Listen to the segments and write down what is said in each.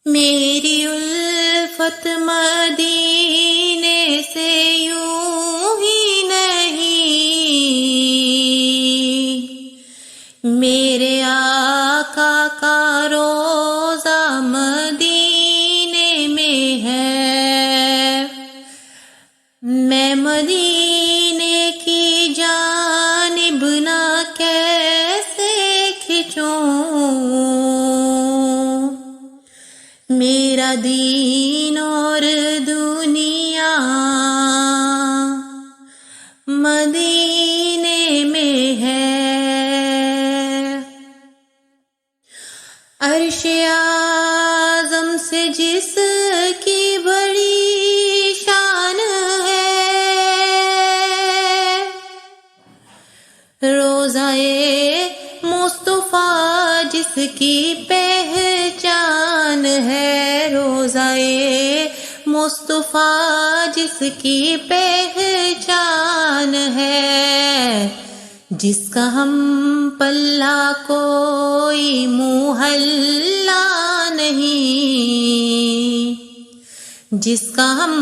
میری الفت مدینے سے یوں ہی نہیں، میرے آقا کا روضہ مدینے میں ہے۔ میں مدینے کی جانب نہ کیسے کھنچوں، میرا دین اور دنیا مدینے میں ہے۔ عرش اعظم سے جس کی بڑی شان ہے، روضہ مصطفیٰ جس کی پہچان ہے، روضہ مصطفیٰ جس کی پہچان ہے، جس کا ہم پلہ کوئی محلہ نہیں، جس کا ہم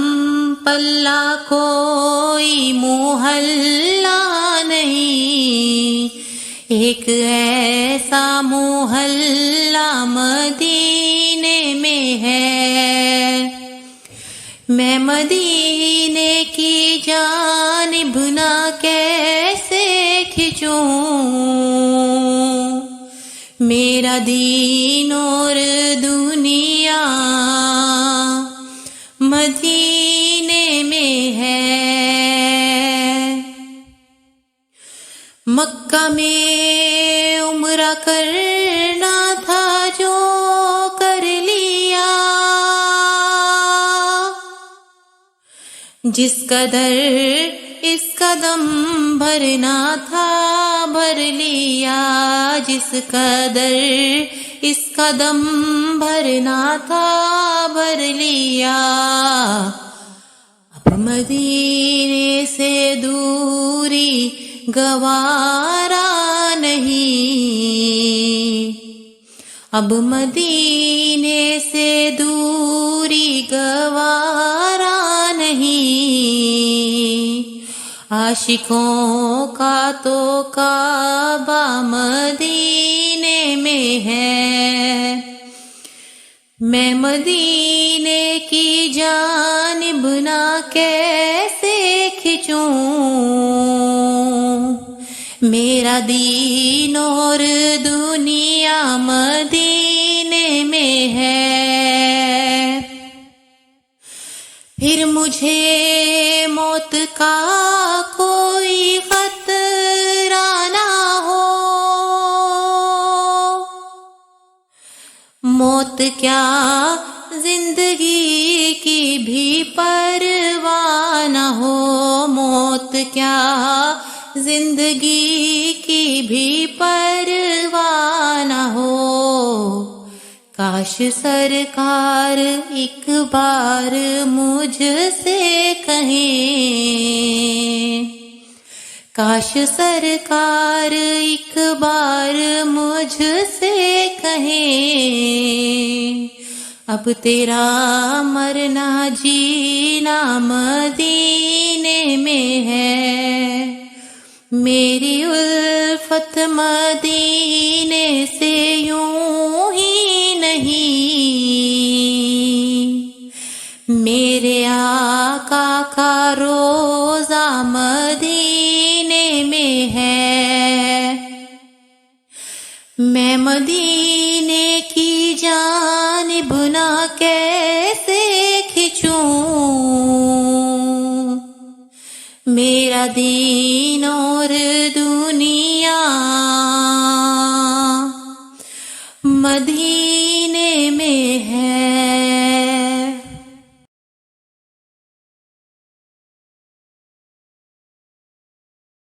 پلہ کوئی محلہ نہیں، ایک ایسا محلہ مدینے میں ہے۔ میں مدینے کی جانب نہ کیسے کھنچوں، میرا دین اور دنیا مدینے میں ہے۔ مکہ میں عمرہ کرنا تھا جو کر لیا، جس قدر اس قدم بھرنا تھا بھر لیا، جس قدر اس قدم بھرنا تھا بھر لیا۔ اب مدینے سے دوری گوارا نہیں، اب مدینے سے دوری گوارا نہیں، عاشقوں کا تو کعبہ مدینے میں ہے۔ میں مدینے کی جانب نہ کیسے کھنچوں، میرا دین اور دنیا مدینے میں ہے۔ پھر مجھے موت کا کوئی خطرہ نہ ہو، موت کیا زندگی کی بھی پرواہ نہ ہو، موت کیا زندگی کی بھی پرواہ نہ ہو۔ کاش سرکار ایک بار مجھ سے کہیں، کاش سرکار ایک بار مجھ سے کہیں، اب تیرا مرنا جینا مدینے میں ہے۔ میری الفت مدینے سے یوں ہی نہیں، میرے آقا کا روضہ مدینے میں ہے۔ میں مدینے کی جانب نہ کیسے کھنچوں، میرا دین اور دنیا مدینے میں ہے۔